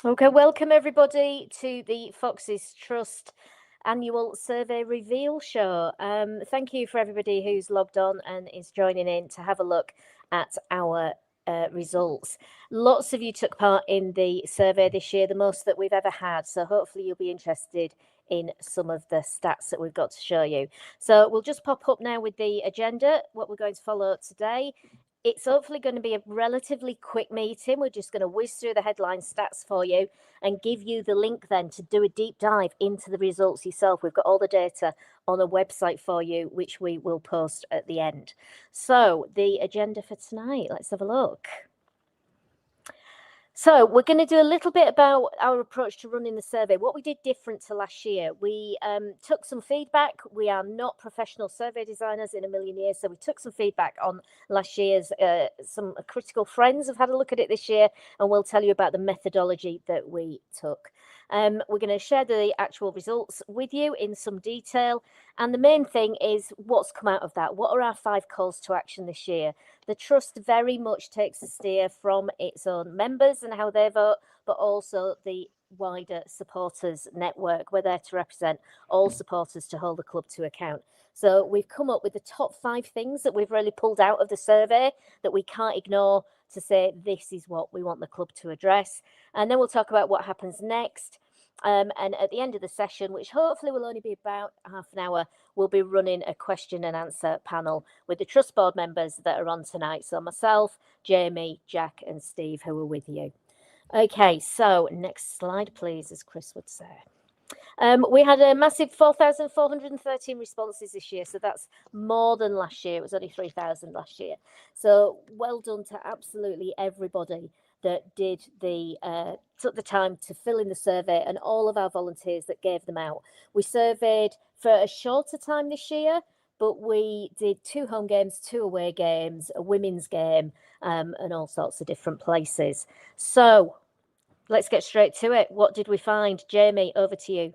Okay, welcome everybody to the Foxes Trust annual survey reveal show. Thank you for everybody who's logged on and is joining in to have a look at our results. Lots of you took part in the survey this year, the most that we've ever had. So hopefully you'll be interested in some of the stats that we've got to show you. So we'll just pop up now with the agenda, what we're going to follow today. It's hopefully going to be a relatively quick meeting. We're just going to whiz through the headline stats for you and give you the link then to do a deep dive into the results yourself. We've got all the data on a website for you, which we will post at the end. So the agenda for tonight, let's have a look. So we're going to do a little bit about our approach to running the survey, what we did different to last year. We took some feedback. We are not professional survey designers in a million years, so we took some feedback on last year's. Some critical friends have had a look at it this year, and we'll tell you about the methodology that we took. We're going to share the actual results with you in some detail. And the main thing is what's come out of that. What are our 5 calls to action this year? The Trust very much takes a steer from its own members and how they vote, but also the wider supporters network. We're there to represent all supporters to hold the club to account. So we've come up with the top 5 things that we've really pulled out of the survey that we can't ignore to say this is what we want the club to address. And then we'll talk about what happens next. And at the end of the session, which hopefully will only be about half an hour, we'll be running a question and answer panel with the Trust Board members that are on tonight. So myself, Jamie, Jack and Steve, who are with you. Okay, so next slide, please, as Chris would say. We had a massive 4,413 responses this year, so that's more than last year. It was only 3,000 last year. So well done to absolutely everybody that did took the time to fill in the survey, and all of our volunteers that gave them out. We surveyed for a shorter time this year, but we did 2 home games, 2 away games, a women's game, and all sorts of different places. So let's get straight to it. What did we find? Jamie, over to you.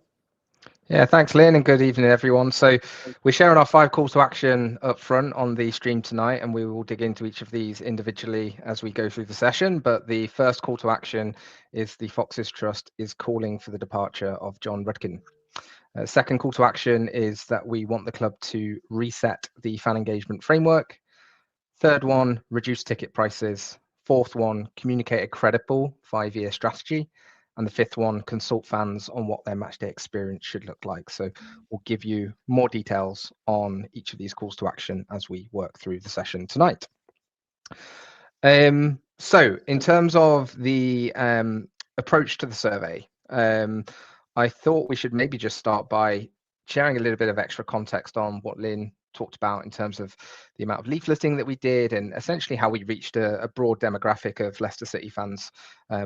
Yeah, thanks, Lynn, and good evening, everyone. So we're sharing our 5 calls to action up front on the stream tonight, and we will dig into each of these individually as we go through the session. But the first call to action is the Foxes Trust is calling for the departure of John Rudkin. Second call to action is that we want the club to reset the fan engagement framework. Third one, reduce ticket prices. Fourth one, communicate a credible 5-year strategy. And the 5th one, consult fans on what their matchday experience should look like. So we'll give you more details on each of these calls to action as we work through the session tonight. So in terms of the approach to the survey, I thought we should maybe just start by sharing a little bit of extra context on what Lynn talked about in terms of the amount of leafleting that we did and essentially how we reached a broad demographic of Leicester City fans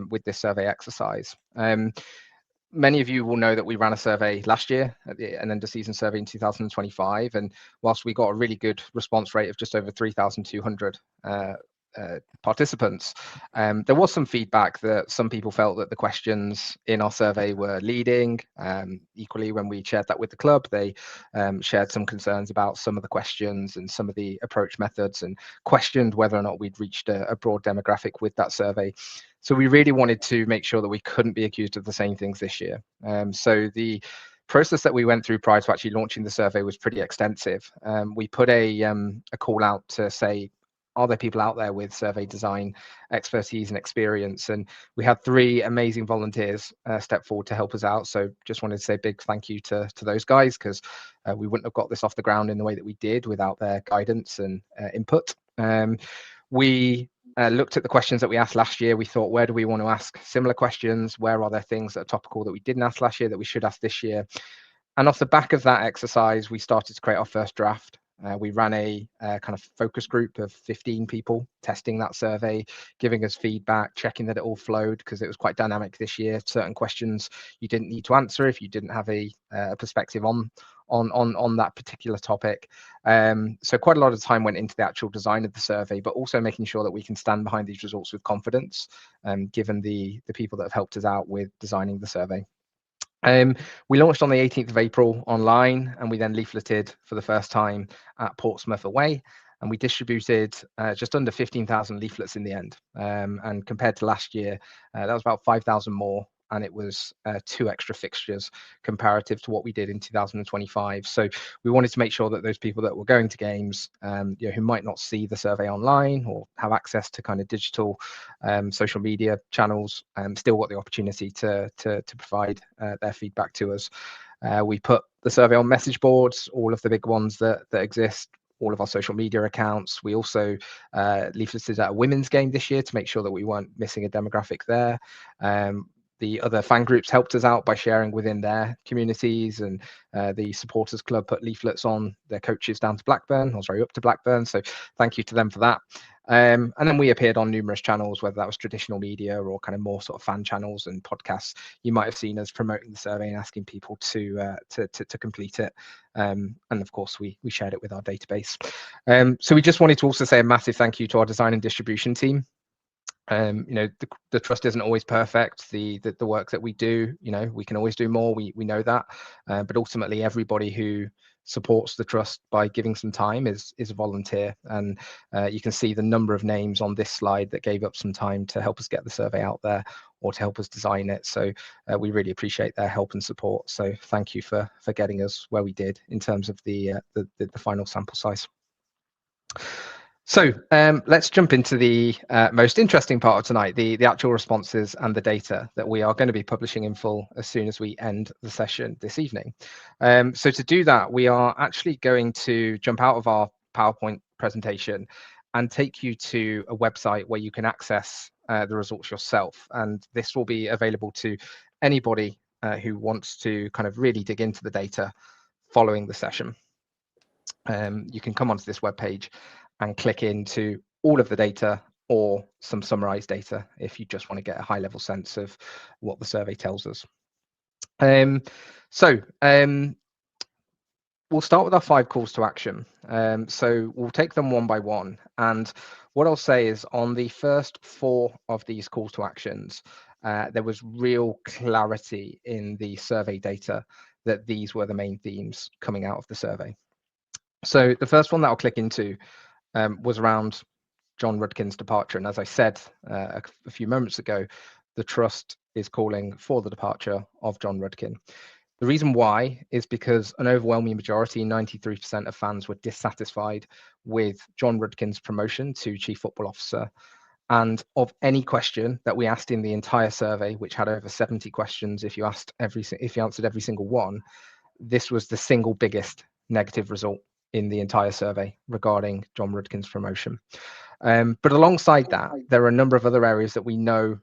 with this survey exercise. Many of you will know that we ran a survey last year, an end of season survey in 2025, and whilst we got a really good response rate of just over 3,200 participants, there was some feedback that some people felt that the questions in our survey were leading. Equally, when we shared that with the club, they shared some concerns about some of the questions and some of the approach methods and questioned whether or not we'd reached a broad demographic with that survey. So we really wanted to make sure that we couldn't be accused of the same things this year. So the process that we went through prior to actually launching the survey was pretty extensive. We put a call out to say, are there people out there with survey design expertise and experience? And we had 3 amazing volunteers step forward to help us out. So just wanted to say a big thank you to those guys, because we wouldn't have got this off the ground in the way that we did without their guidance and input. We looked at the questions that we asked last year. We thought, where do we want to ask similar questions? Where are there things that are topical that we didn't ask last year that we should ask this year? And off the back of that exercise, we started to create our first draft. We ran a kind of focus group of 15 people testing that survey, giving us feedback, checking that it all flowed, because it was quite dynamic this year. Certain questions you didn't need to answer if you didn't have a perspective on that particular topic. So quite a lot of time went into the actual design of the survey, but also making sure that we can stand behind these results with confidence, given the people that have helped us out with designing the survey. We launched on the 18th of April online, and we then leafleted for the first time at Portsmouth away, and we distributed just under 15,000 leaflets in the end. And compared to last year, that was about 5,000 more and it was 2 extra fixtures comparative to what we did in 2025. So we wanted to make sure that those people that were going to games, who might not see the survey online or have access to kind of digital social media channels, still got the opportunity to provide their feedback to us. We put the survey on message boards, all of the big ones that exist, all of our social media accounts. We also leafleted at a women's game this year to make sure that we weren't missing a demographic there. The other fan groups helped us out by sharing within their communities, and the supporters club put leaflets on their coaches down to Blackburn, up to Blackburn. So thank you to them for that. And then we appeared on numerous channels, whether that was traditional media or kind of more sort of fan channels and podcasts. You might have seen us promoting the survey and asking people to complete it. And of course, we shared it with our database. So we just wanted to also say a massive thank you to our design and distribution team. The trust isn't always perfect. The work that we do, we can always do more. We know that, but ultimately everybody who supports the trust by giving some time is a volunteer, and you can see the number of names on this slide that gave up some time to help us get the survey out there or to help us design it. So we really appreciate their help and support. So thank you for getting us where we did in terms of the final sample size. So let's jump into the most interesting part of tonight, the actual responses and the data that we are going to be publishing in full as soon as we end the session this evening. So to do that, we are actually going to jump out of our PowerPoint presentation and take you to a website where you can access the results yourself. And this will be available to anybody who wants to kind of really dig into the data following the session. You can come onto this webpage and click into all of the data or some summarized data if you just want to get a high level sense of what the survey tells us. We'll start with our 5 calls to action. So we'll take them one by one. And what I'll say is on the first 4 of these calls to actions, there was real clarity in the survey data that these were the main themes coming out of the survey. So the first one that I'll click into was around Jon Rudkin's departure. And as I said a few moments ago, the trust is calling for the departure of Jon Rudkin. The reason why is because an overwhelming majority, 93% of fans, were dissatisfied with Jon Rudkin's promotion to Chief Football Officer. And of any question that we asked in the entire survey, which had over 70 questions, if you answered every single one, this was the single biggest negative result in the entire survey regarding Jon Rudkin's promotion. But alongside that, there are a number of other areas that we know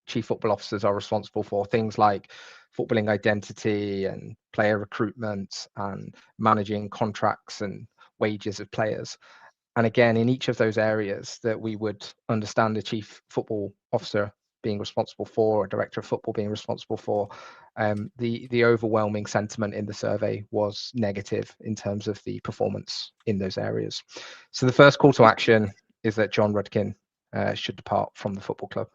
chief football officers are responsible for, things like footballing identity and player recruitment and managing contracts and wages of players. And again, in each of those areas that we would understand the chief football officer being responsible for, or director of football being responsible for, the overwhelming sentiment in the survey was negative in terms of the performance in those areas. So the first call to action is that Jon Rudkin should depart from the football club.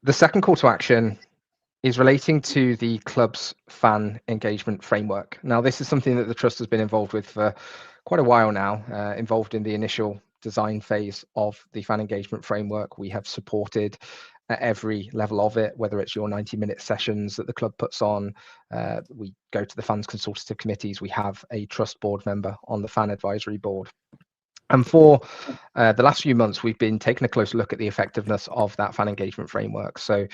The second call to action is relating to the club's fan engagement framework. Now, this is something that the trust has been involved with for quite a while now, involved in the initial design phase of the fan engagement framework. We have supported at every level of it, whether it's your 90-minute sessions that the club puts on. We go to the fans consultative committees. We have a trust board member on the fan advisory board. And for the last few months, we've been taking a close look at the effectiveness of that fan engagement framework. So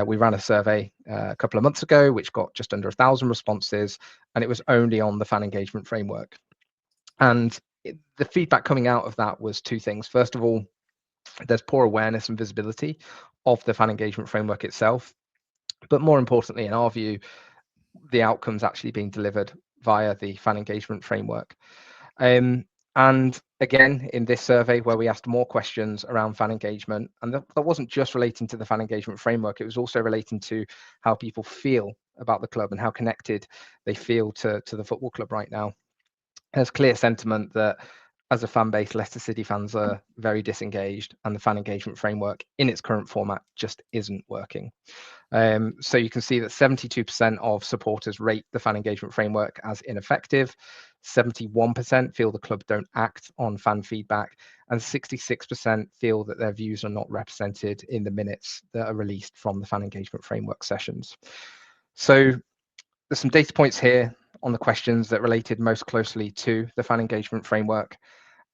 we ran a survey a couple of months ago, which got just under 1,000 responses, and it was only on the fan engagement framework. And the feedback coming out of that was 2 things. First of all, there's poor awareness and visibility of the fan engagement framework itself. But more importantly, in our view, the outcomes actually being delivered via the fan engagement framework. And again, in this survey where we asked more questions around fan engagement, and that wasn't just relating to the fan engagement framework, it was also relating to how people feel about the club and how connected they feel to the football club right now. There's clear sentiment that as a fan base, Leicester City fans are very disengaged, and the fan engagement framework in its current format just isn't working. So you can see that 72% of supporters rate the fan engagement framework as ineffective. 71% feel the club don't act on fan feedback, and 66% feel that their views are not represented in the minutes that are released from the fan engagement framework sessions. So there's some data points here on the questions that related most closely to the fan engagement framework.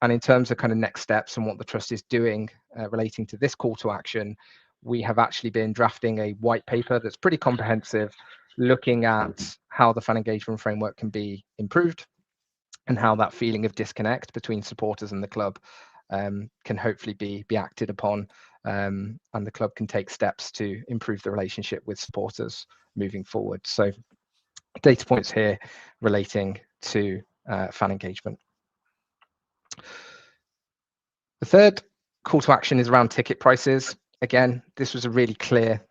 And in terms of kind of next steps and what the trust is doing relating to this call to action, we have actually been drafting a white paper that's pretty comprehensive, looking at how the fan engagement framework can be improved and how that feeling of disconnect between supporters and the club can hopefully be acted upon, and the club can take steps to improve the relationship with supporters moving forward. So data points here relating to fan engagement. The third call to action is around ticket prices. Again, this was a really clear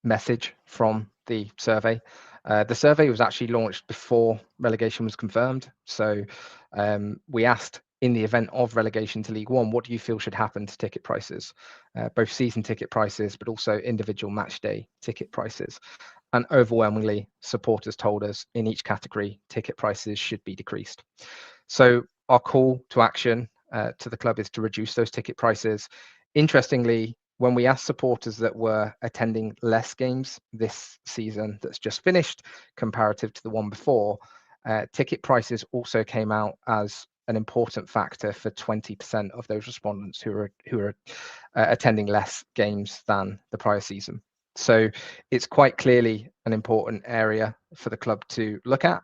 message from the survey. The survey was actually launched before relegation was confirmed. So we asked, in the event of relegation to League One, what do you feel should happen to ticket prices? Both season ticket prices, but also individual match day ticket prices. And overwhelmingly, supporters told us in each category, ticket prices should be decreased. So our call to action to the club is to reduce those ticket prices. Interestingly, when we asked supporters that were attending less games this season that's just finished comparative to the one before, ticket prices also came out as an important factor for 20% of those respondents who are attending less games than the prior season. So it's quite clearly an important area for the club to look at,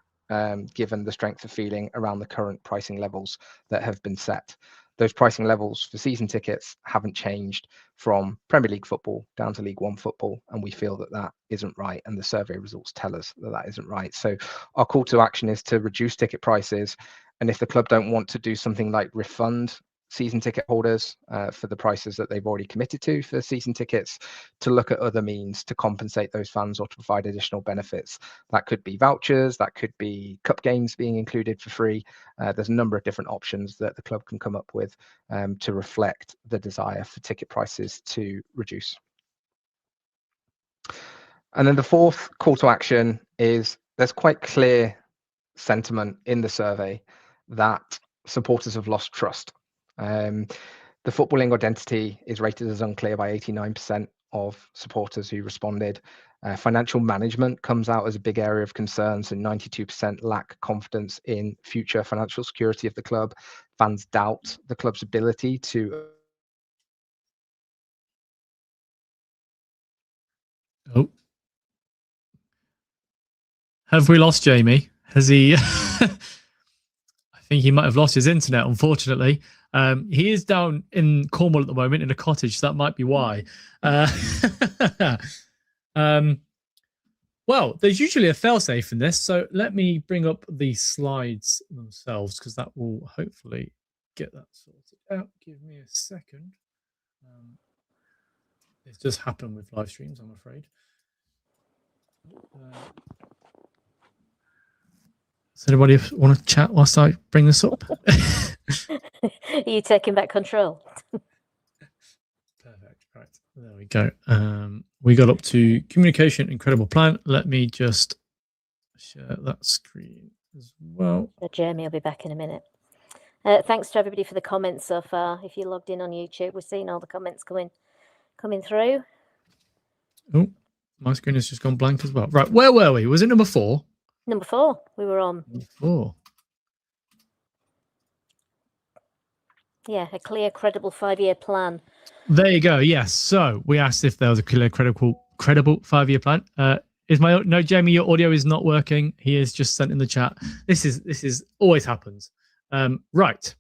given the strength of feeling around the current pricing levels that have been set. Those pricing levels for season tickets haven't changed from Premier League football down to League One football, and we feel that that isn't right, and the survey results tell us that that isn't right. So our call to action is to reduce ticket prices, and if the club don't want to do something like refund season ticket holders for the prices that they've already committed to for season tickets, to look at other means to compensate those fans or to provide additional benefits. That could be vouchers, that could be cup games being included for free. There's a number of different options that the club can come up with to reflect the desire for ticket prices to reduce. And then the fourth call to action is there's quite clear sentiment in the survey that supporters have lost trust. The footballing identity is rated as unclear by 89% of supporters who responded. Financial management comes out as a big area of concern, so 92% lack confidence in future financial security of the club. Fans doubt the club's ability to... Oh. Have we lost Jamie? Has he... I think he might have lost his internet, unfortunately. He is down in Cornwall at the moment in a cottage, so that might be why. Well, there's usually a failsafe in this, so let me bring up the slides themselves, because that will hopefully get that sorted out. Give me a second. It does happen with live streams, I'm afraid. Does anybody want to chat whilst I bring this up? Are you taking back control? Perfect. Right. There we go. We got up to communication, incredible plan. Let me just share that screen as well. Jeremy will be back in a minute. Thanks to everybody for the comments so far. If you logged in on YouTube, we're seeing all the comments coming through. Oh, my screen has just gone blank as well. Right. Where were we? Was it number 4? Number 4. We were on. Number 4. Yeah, a clear, credible 5-year plan. There you go. Yes. So we asked if there was a clear, credible 5-year plan. No, Jamie, your audio is not working. He is just sent in the chat. This is always happens. Right.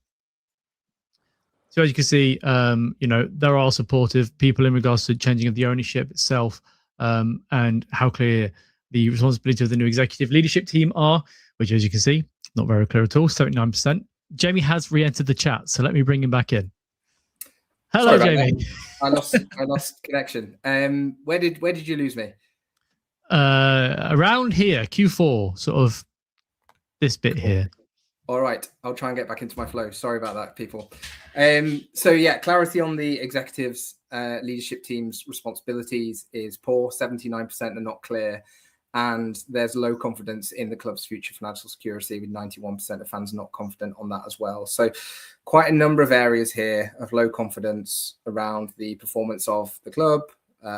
So as you can see, there are supportive people in regards to changing of the ownership itself, and how clear the responsibility of the new executive leadership team are, which, as you can see, not very clear at all. 79%. Jamie has re-entered the chat, so let me bring him back in. Hello, Jamie. I lost connection. Where did you lose me? Around here, Q4, sort of this bit here. All right, I'll try and get back into my flow. Sorry about that, people. So yeah, clarity on the executives' leadership team's responsibilities is poor. 79% are not clear. and there's low confidence in the club's future financial security, with 91% of fans not confident on that as well. So quite a number of areas here of low confidence around the performance of the club,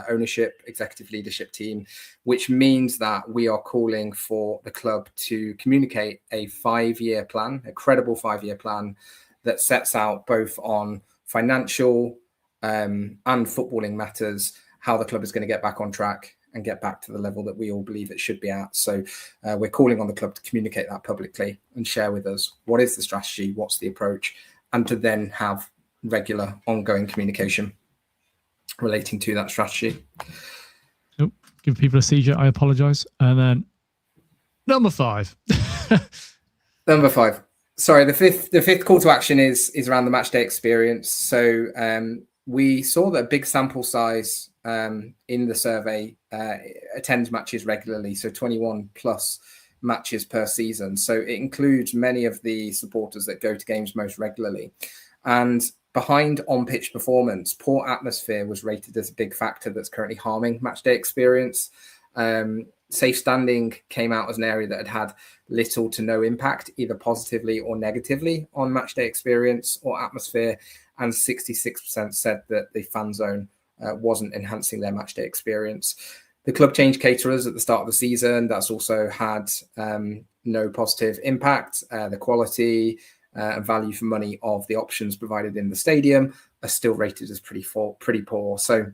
ownership, executive leadership team, which means that we are calling for the club to communicate a 5-year plan, a credible 5-year plan that sets out both on financial and footballing matters, how the club is going to get back on track and get back to the level that we all believe it should be at. So we're calling on the club to communicate that publicly and share with us what is the strategy, what's the approach, and to then have regular ongoing communication relating to that strategy. Oh, give people a seizure. I apologize. And then number 5. Number 5. Sorry, the fifth call to action is around the match day experience. So we saw that a big sample size in the survey attends matches regularly, so 21 plus matches per season. So it includes many of the supporters that go to games most regularly. And behind on-pitch performance, poor atmosphere was rated as a big factor that's currently harming matchday experience. Safe standing came out as an area that had little to no impact, either positively or negatively, on matchday experience or atmosphere. And 66% said that the fan zone wasn't enhancing their matchday experience. The club changed caterers at the start of the season. That's also had no positive impact. The quality and value for money of the options provided in the stadium are still rated as pretty poor. So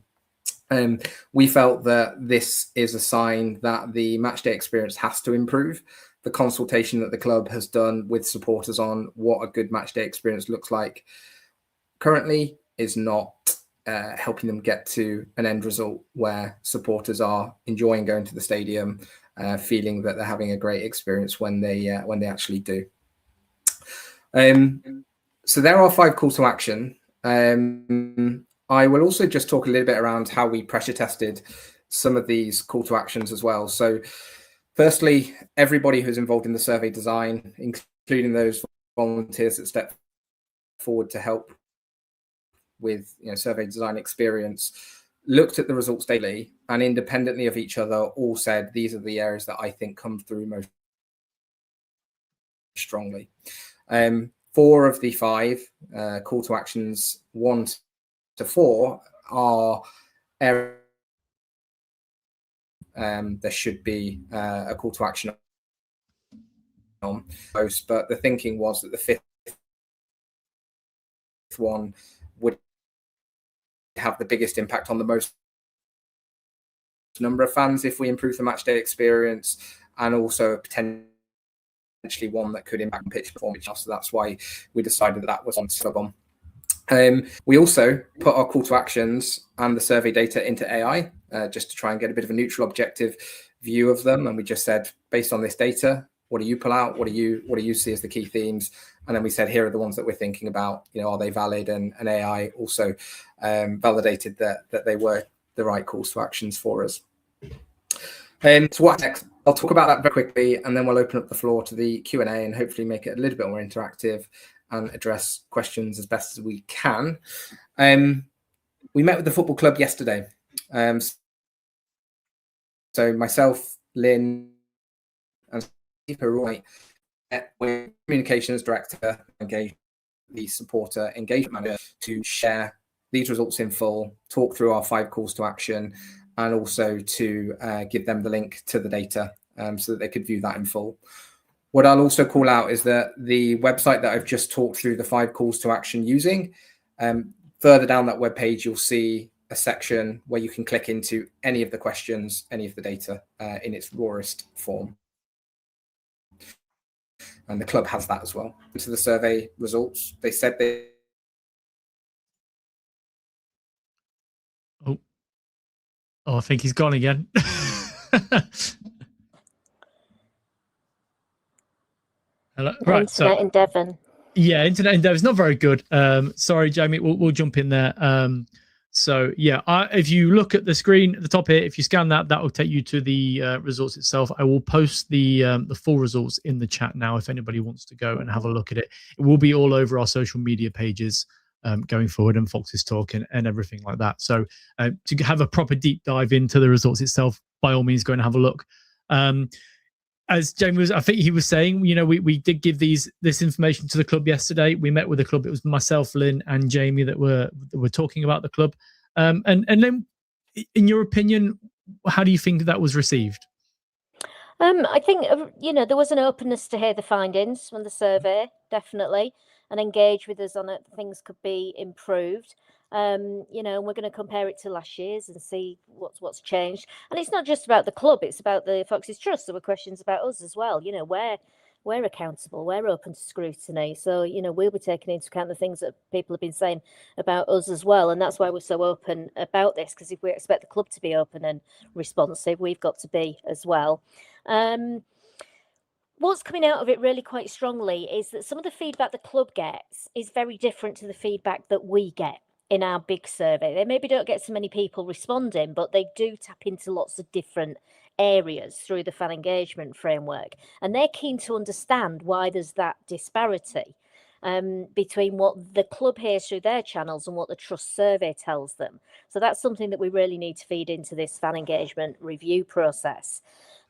we felt that this is a sign that the matchday experience has to improve. The consultation that the club has done with supporters on what a good matchday experience looks like currently is not helping them get to an end result where supporters are enjoying going to the stadium, feeling that they're having a great experience when they actually do. So there are 5 calls to action. I will also just talk a little bit around how we pressure tested some of these call to actions as well. So firstly, everybody who's involved in the survey design, including those volunteers that step forward to help with survey design experience, looked at the results daily and independently of each other all said, these are the areas that I think come through most strongly. 4 of the 5 call to actions, 1 to 4, are areas there should be a call to action on post, but the thinking was that the 5th one would have the biggest impact on the most number of fans if we improve the matchday experience, and also potentially one that could impact pitch performance. So that's why we decided that was on sub on. We also put our call to actions and the survey data into AI just to try and get a bit of a neutral, objective view of them. And we just said, based on this data, what do you pull out? What do you see as the key themes? And then we said, here are the ones that we're thinking about. Are they valid? And AI also validated that they were the right calls to actions for us. So what next? I'll talk about that very quickly, and then we'll open up the floor to the Q&A and hopefully make it a little bit more interactive and address questions as best as we can. We met with the football club yesterday. So myself, Lynn, and Steve Roy met with communications director, engaged the supporter engagement manager to share these results in full, talk through our 5 calls to action, and also to give them the link to the data so that they could view that in full. What I'll also call out is that the website that I've just talked through the 5 calls to action using, further down that webpage, you'll see a section where you can click into any of the questions, any of the data in its rawest form. And the club has that as well. Into the survey results, they said they... Oh, I think he's gone again. Hello? Right, internet in Devon. Yeah, internet in Devon is not very good. Sorry, Jamie, we'll jump in there. So yeah, if you look at the screen at the top here, if you scan that, that will take you to the results itself. I will post the full results in the chat now if anybody wants to go and have a look at it. It will be all over our social media pages going forward, and Fox's Talk and everything like that. So to have a proper deep dive into the results itself, by all means, go and have a look. As Jamie was, I think he was saying, we did give this information to the club yesterday. We met with the club. It was myself, Lynn, and Jamie that were talking about the club. And then, in your opinion, how do you think that was received? I think there was an openness to hear the findings from the survey, definitely, and engage with us on it. Things could be improved. And we're going to compare it to last year's and see what's changed. And it's not just about the club; it's about the Foxes Trust. There were questions about us as well. We're accountable. We're open to scrutiny. So we'll be taking into account the things that people have been saying about us as well. And that's why we're so open about this, because if we expect the club to be open and responsive, we've got to be as well. What's coming out of it really quite strongly is that some of the feedback the club gets is very different to the feedback that we get in our big survey. They maybe don't get so many people responding, but they do tap into lots of different areas through the fan engagement framework. And they're keen to understand why there's that disparity between what the club hears through their channels and what the trust survey tells them. So that's something that we really need to feed into this fan engagement review process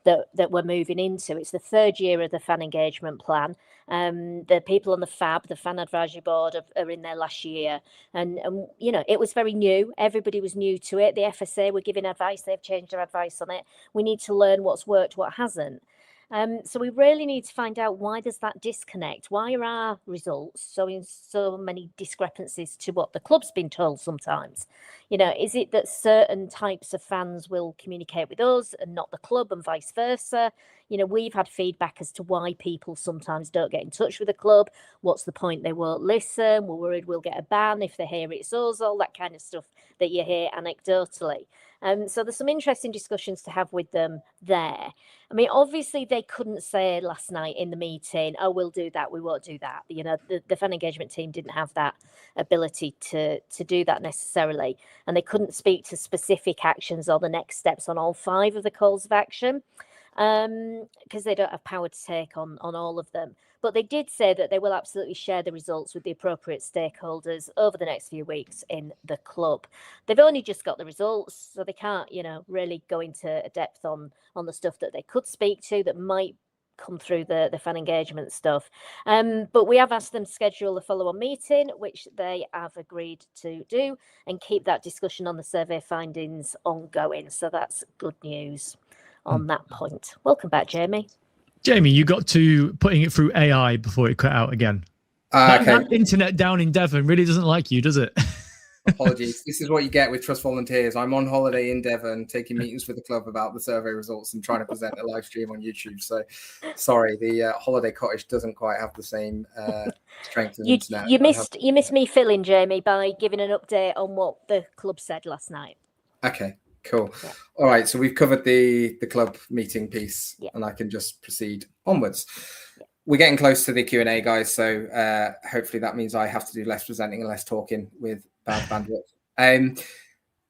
that we're moving into. It's the third year of the fan engagement plan. The people on the FAB, the Fan Advisory Board, are in their last year. And it was very new. Everybody was new to it. The FSA were giving advice. They've changed their advice on it. We need to learn what's worked, what hasn't. So we really need to find out, why there's that disconnect. Why are our results showing so many discrepancies to what the club's been told sometimes? Is it that certain types of fans will communicate with us and not the club, and vice versa? We've had feedback as to why people sometimes don't get in touch with the club. What's the point? They won't listen. We're worried we'll get a ban if they hear it's us, all that kind of stuff that you hear anecdotally. So there's some interesting discussions to have with them there. I mean, obviously they couldn't say last night in the meeting, "Oh, we'll do that, we won't do that." The fan engagement team didn't have that ability to do that necessarily, and they couldn't speak to specific actions or the next steps on all 5 of the calls of action, because they don't have power to take on all of them. But they did say that they will absolutely share the results with the appropriate stakeholders over the next few weeks in the club. They've only just got the results, so they can't, really go into depth on the stuff that they could speak to that might come through the fan engagement stuff. But we have asked them to schedule a follow-on meeting, which they have agreed to do, and keep that discussion on the survey findings ongoing. So that's good news on that point. Welcome back, Jamie. Jamie, you got to putting it through AI before it cut out again. Okay. That internet down in Devon really doesn't like you, does it? Apologies. This is what you get with Trust Volunteers. I'm on holiday in Devon, taking meetings with the club about the survey results and trying to present a live stream on YouTube. So, sorry, the holiday cottage doesn't quite have the same strength of internet. You missed me filling, Jamie, by giving an update on what the club said last night. Okay. Cool. Yeah. All right. So we've covered the club meeting piece, and I can just proceed onwards. Yeah. We're getting close to the Q&A, guys. So hopefully that means I have to do less presenting and less talking with bad bandwidth.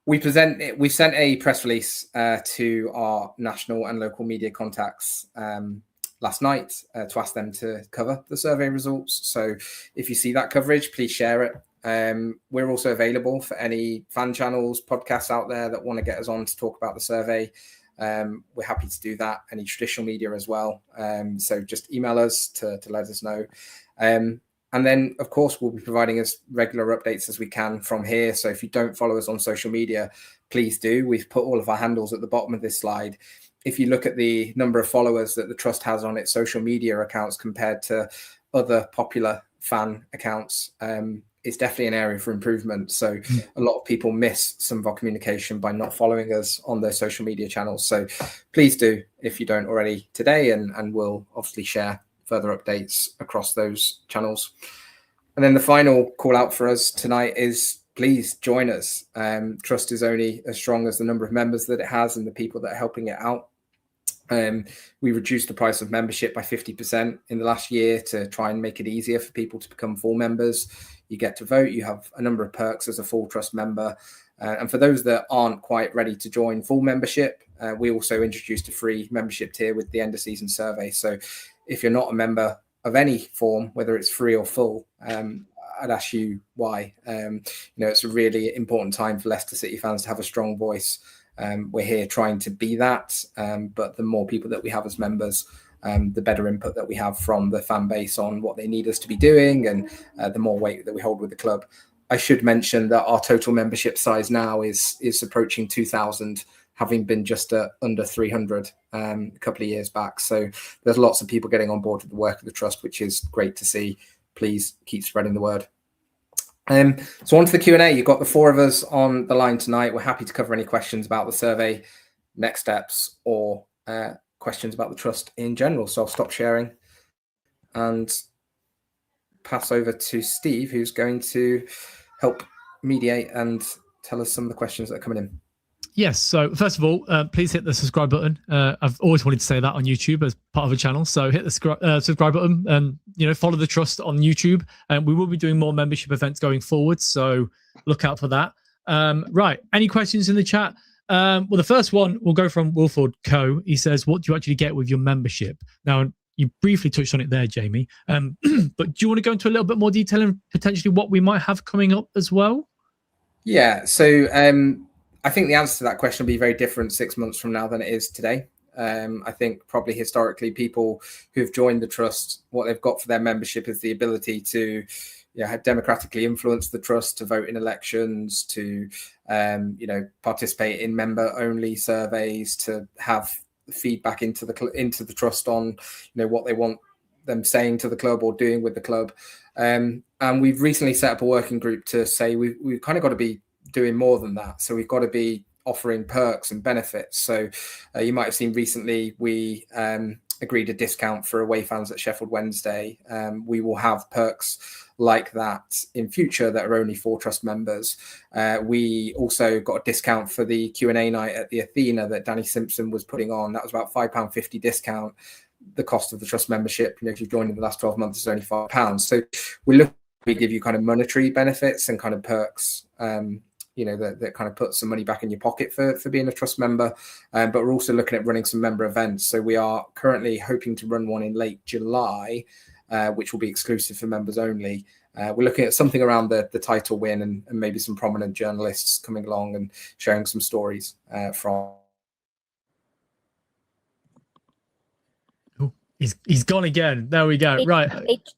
We sent a press release to our national and local media contacts last night to ask them to cover the survey results. So if you see that coverage, please share it. We're also available for any fan channels, podcasts out there that want to get us on to talk about the survey. We're happy to do that. Any traditional media as well. So just email us to let us know. And then, of course, we'll be providing as regular updates as we can from here. So if you don't follow us on social media, please do. We've put all of our handles at the bottom of this slide. If you look at the number of followers that the Trust has on its social media accounts compared to other popular fan accounts, it's definitely an area for improvement. So a lot of people miss some of our communication by not following us on their social media channels. So please do, if you don't already today, and we'll obviously share further updates across those channels. And then the final call out for us tonight is, please join us. Trust is only as strong as the number of members that it has and the people that are helping it out. We reduced the price of membership by 50% in the last year to try and make it easier for people to become full members. You get to vote. You have a number of perks as a full Trust member. And for those that aren't quite ready to join full membership, we also introduced a free membership tier with the End of Season Survey. So if you're not a member of any form, whether it's free or full, I'd ask you why. It's a really important time for Leicester City fans to have a strong voice We're here trying to be that, but the more people that we have as members, the better input that we have from the fan base on what they need us to be doing, and the more weight that we hold with the club. I should mention that our total membership size now is approaching 2,000, having been just under 300 a couple of years back. So there's lots of people getting on board with the work of the trust, which is great to see. Please keep spreading the word. So on to the Q&A. You've got the four of us on the line tonight. We're happy to cover any questions about the survey, next steps, or questions about the trust in general. So I'll stop sharing and pass over to Steve, who's going to help mediate and tell us some of the questions that are coming in. Yes. So first of all, please hit the subscribe button. I've always wanted to say that on YouTube as part of a channel. So hit the subscribe button and follow the trust on YouTube. And we will be doing more membership events going forward. So look out for that. Right. Any questions in the chat? Well, the first one will go from Wilford Co. He says, "What do you actually get with your membership?" Now, you briefly touched on it there, Jamie. But do you want to go into a little bit more detail and potentially what we might have coming up as well? Yeah. So I think the answer to that question will be very different 6 months from now than it is today. I think probably historically people who've joined the trust, what they've got for their membership is the ability to democratically influence the trust, to vote in elections, to participate in member-only surveys, to have feedback into the trust on what they want them saying to the club or doing with the club. And we've recently set up a working group to say we've kind of got to be doing more than that. So we've got to be offering perks and benefits. So you might have seen recently we agreed a discount for away fans at Sheffield Wednesday. We will have perks like that in future that are only for trust members. We also got a discount for the Q&A night at the Athena that Danny Simpson was putting on. That was about £5.50 discount. The cost of the trust membership, if you've joined in the last 12 months, is only £5. So we give you kind of monetary benefits and kind of perks, that kind of put some money back in your pocket for being a trust member. But we're also looking at running some member events. So we are currently hoping to run one in late July, which will be exclusive for members only. We're looking at something around the title win and maybe some prominent journalists coming along and sharing some stories from. He's gone again. There we go. Right.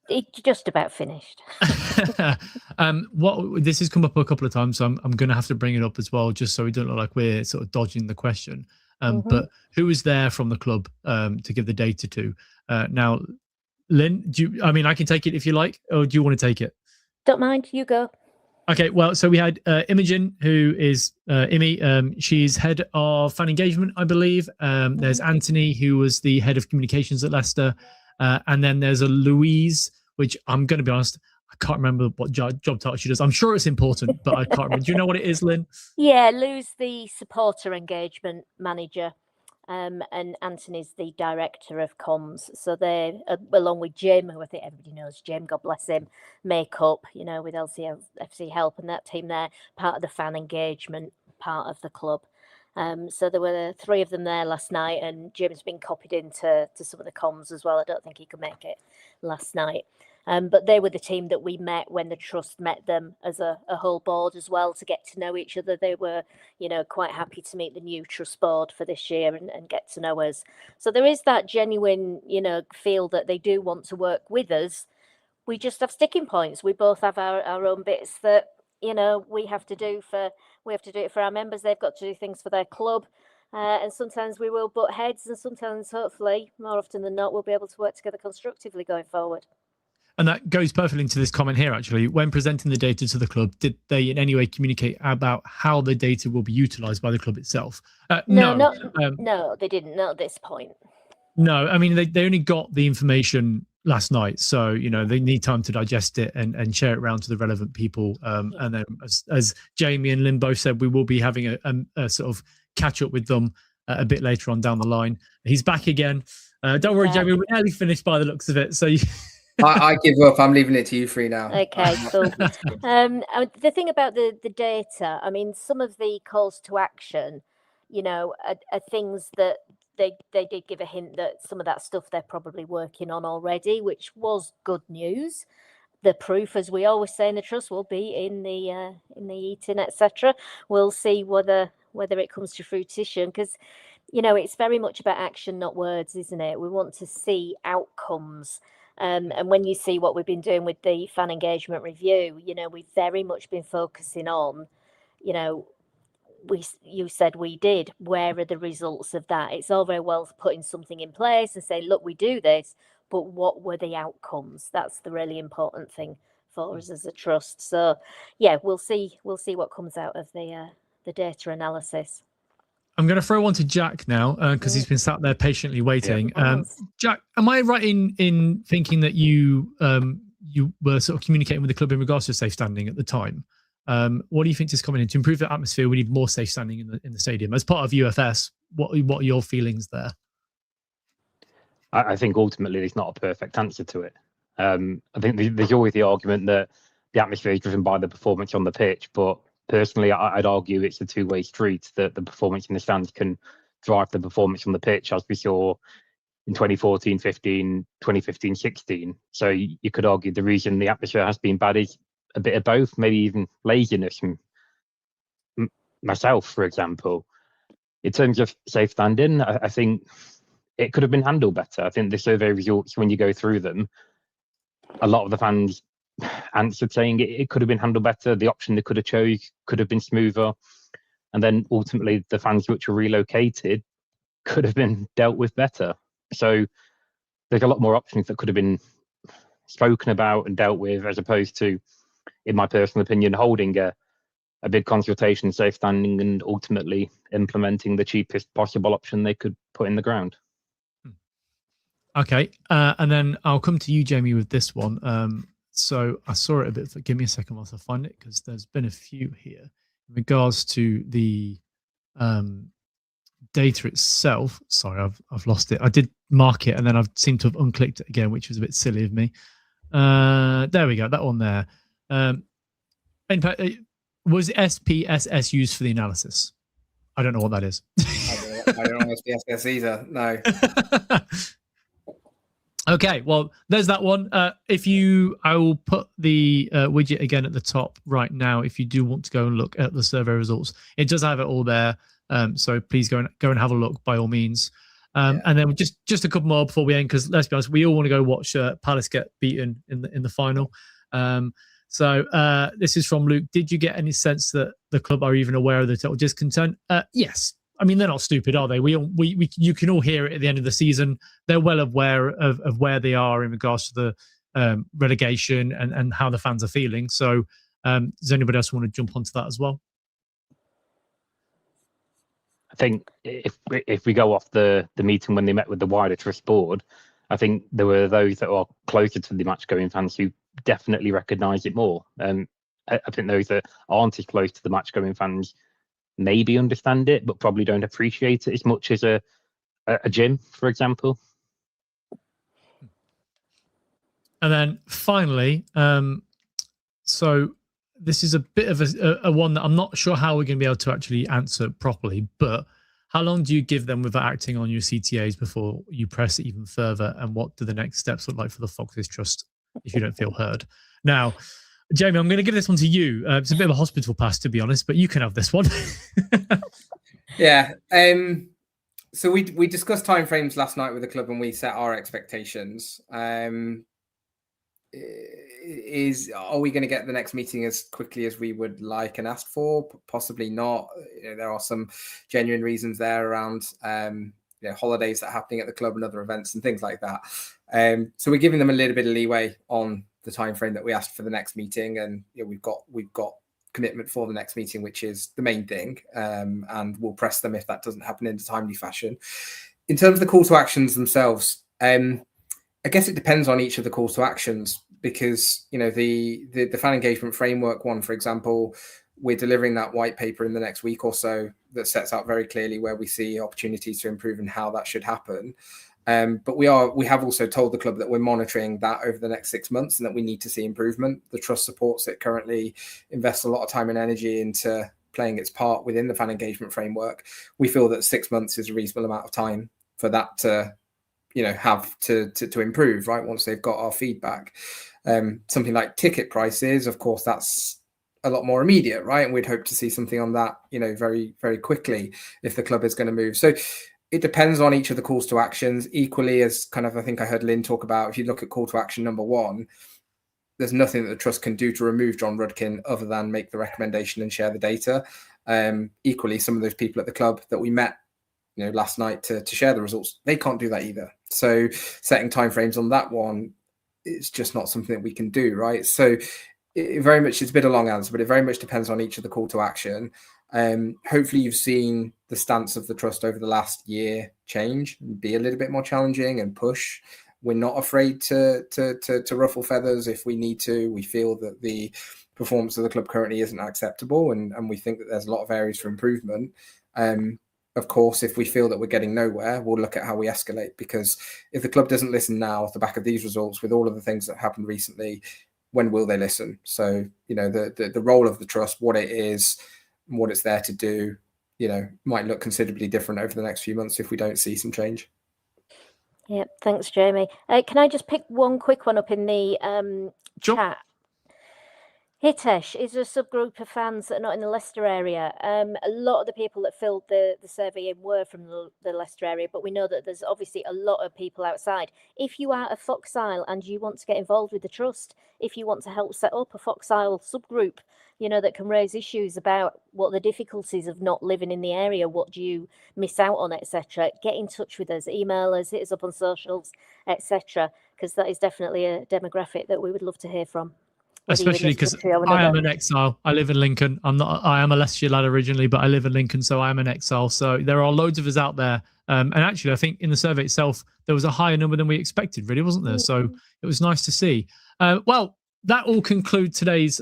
It's just about finished. This has come up a couple of times, so I'm going to have to bring it up as well, just so we don't look like we're sort of dodging the question. But who was there from the club to give the data to? Now, Lynn, I can take it if you like, or do you want to take it? Don't mind. You go. Okay, well, so we had Imogen, who is Imi. She's head of fan engagement, I believe. There's Anthony, who was the head of communications at Leicester. And then there's a Louise, which I'm going to be honest, I can't remember what job title she does. I'm sure it's important, but I can't remember. Do you know what it is, Lynn? Yeah, Lou's the supporter engagement manager. And Anthony's the director of comms. So they, along with Jim, who I think everybody knows Jim, God bless him, make up, with LCFC Help and that team there, part of the fan engagement part of the club. So there were three of them there last night, and Jim's been copied into some of the comms as well. I don't think he could make it last night. But they were the team that we met when the trust met them as a whole board as well, to get to know each other. They were, quite happy to meet the new trust board for this year and get to know us. So there is that genuine, feel that they do want to work with us. We just have sticking points. We both have our own bits that, we have to do it for our members. They've got to do things for their club. And sometimes we will butt heads, and sometimes, hopefully, more often than not, we'll be able to work together constructively going forward. And that goes perfectly into this comment here, actually. When presenting the data to the club, did they in any way communicate about how the data will be utilised by the club itself? No, they didn't. Not at this point. No, I mean, they only got the information last night. So, they need time to digest it and share it around to the relevant people. And then, as Jamie and Lynn both said, we will be having a sort of catch up with them a bit later on down the line. He's back again. Don't worry, Jamie, we're nearly finished by the looks of it. So I give up. I'm leaving it to you three now. Okay, cool. The thing about the data, some of the calls to action, are things that they did give a hint that some of that stuff they're probably working on already, which was good news. The proof, as we always say in the trust, will be in the eating, etc. We'll see whether whether it comes to fruition, because it's very much about action, not words, isn't it? We want to see outcomes. And when you see what we've been doing with the fan engagement review, we've very much been focusing on, you said we did, where are the results of that? It's all very well putting something in place and say, look, we do this, but what were the outcomes? That's the really important thing for us as a trust. So yeah, we'll see what comes out of the data analysis. I'm going to throw one to Jack now because he's been sat there patiently waiting. Yeah. Jack, am I right in thinking that you were sort of communicating with the club in regards to safe standing at the time? What do you think is coming in to improve the atmosphere? We need more safe standing in the stadium as part of UFS. What are your feelings there? I think ultimately there's not a perfect answer to it. I think there's always the argument that the atmosphere is driven by the performance on the pitch, but personally, I'd argue it's a two-way street, that the performance in the stands can drive the performance on the pitch, as we saw in 2014, 15, 2015, 16. So you could argue the reason the atmosphere has been bad is a bit of both, maybe even laziness. Myself, for example, in terms of safe standing, I think it could have been handled better. I think the survey results, when you go through them, a lot of the fans answered saying it could have been handled better. The option they could have chose could have been smoother. And then ultimately the fans which were relocated could have been dealt with better. So there's a lot more options that could have been spoken about and dealt with, as opposed to, in my personal opinion, holding a big consultation, safe standing, and ultimately implementing the cheapest possible option they could put in the ground. Okay, and then I'll come to you, Jamie, with this one. So I saw it a bit. Give me a second whilst I find it, because there's been a few here in regards to the data itself. Sorry, I've lost it. I did mark it and then I've seemed to have unclicked it again, which was a bit silly of me. There we go. That one there. Was SPSS used for the analysis? I don't know what that is. I don't know SPSS either. No. Okay, well, there's that one. I will put the widget again at the top right now if you do want to go and look at the survey results. It does have it all there, so please go and have a look by all means. And then just a couple more before we end, because let's be honest, we all want to go watch Palace get beaten in the final. So this is from Luke. Did you get any sense that the club are even aware of the total discontent? Yes. I mean, they're not stupid, are they? You can all hear it at the end of the season. They're well aware of where they are in regards to the relegation and how the fans are feeling. So does anybody else want to jump onto that as well? I think if we go off the meeting when they met with the wider trust board, I think there were those that are closer to the match-going fans who definitely recognise it more. I think those that aren't as close to the match-going fans maybe understand it, but probably don't appreciate it as much as a gym, for example. And then finally, so this is a bit of a one that I'm not sure how we're going to be able to actually answer properly, but how long do you give them without acting on your CTAs before you press it even further? And what do the next steps look like for the Foxes Trust if you don't feel heard? Now, Jamie, I'm going to give this one to you. It's a bit of a hospital pass, to be honest, but you can have this one. Yeah. So we discussed timeframes last night with the club and we set our expectations. Are we going to get the next meeting as quickly as we would like and asked for? Possibly not. There are some genuine reasons there around holidays that are happening at the club and other events and things like that. So we're giving them a little bit of leeway on the time frame that we asked for the next meeting, and we've got commitment for the next meeting, which is the main thing, and we'll press them if that doesn't happen in a timely fashion. In terms of the call to actions themselves, I guess it depends on each of the calls to actions, because the fan engagement framework one, for example, we're delivering that white paper in the next week or so that sets out very clearly where we see opportunities to improve and how that should happen. But we have also told the club that we're monitoring that over the next 6 months and that we need to see improvement. The trust supports it currently, invests a lot of time and energy into playing its part within the fan engagement framework. We feel that 6 months is a reasonable amount of time for that to have to improve, right? Once they've got our feedback. Something like ticket prices, of course, that's a lot more immediate, right? And we'd hope to see something on that, very, very quickly if the club is going to move. So it depends on each of the calls to actions. Equally, as kind of, I think I heard Lynn talk about, if you look at call to action number 1, there's nothing that the trust can do to remove John Rudkin other than make the recommendation and share the data. Equally, some of those people at the club that we met last night to share the results, they can't do that either. So setting timeframes on that one, it's just not something that we can do, right? So it very much, it's a bit of a long answer, but it very much depends on each of the call to action. Hopefully you've seen the stance of the trust over the last year change and be a little bit more challenging and push. We're not afraid to ruffle feathers if we need to. We feel that the performance of the club currently isn't acceptable, and we think that there's a lot of areas for improvement. Of course, if we feel that we're getting nowhere, we'll look at how we escalate, because if the club doesn't listen now off the back of these results, with all of the things that happened recently, when will they listen? So, the role of the trust, what it is, what it's there to do, might look considerably different over the next few months if we don't see some change. Yeah, thanks, Jamie. Can I just pick one quick one up in the chat? Hitesh, is there a subgroup of fans that are not in the Leicester area? A lot of the people that filled the survey in were from the Leicester area, but we know that there's obviously a lot of people outside. If you are a Fox Isle and you want to get involved with the trust, if you want to help set up a Fox Isle subgroup, that can raise issues about what the difficulties of not living in the area, what do you miss out on, etc., get in touch with us, email us, hit us up on socials, etc., because that is definitely a demographic that we would love to hear from. Especially because I am an exile. I live in Lincoln. I am a Leicestershire lad originally, but I live in Lincoln, so I am an exile. So there are loads of us out there. And actually, I think in the survey itself, there was a higher number than we expected, really, wasn't there? So it was nice to see. Well, that all concludes today's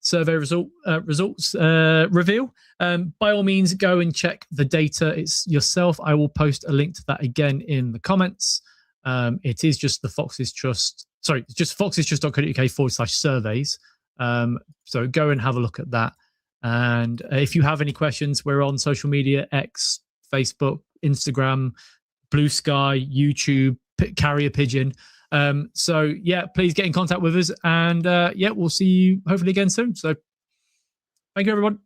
survey results reveal. By all means, go and check the data. It's yourself. I will post a link to that again in the comments. It is just the Foxes Trust. Sorry, it's just foxestrust.co.uk/surveys. So go and have a look at that. And if you have any questions, we're on social media: X, Facebook, Instagram, Blue Sky, YouTube, Carrier Pigeon. So yeah, please get in contact with us, and we'll see you hopefully again soon. So thank you, everyone.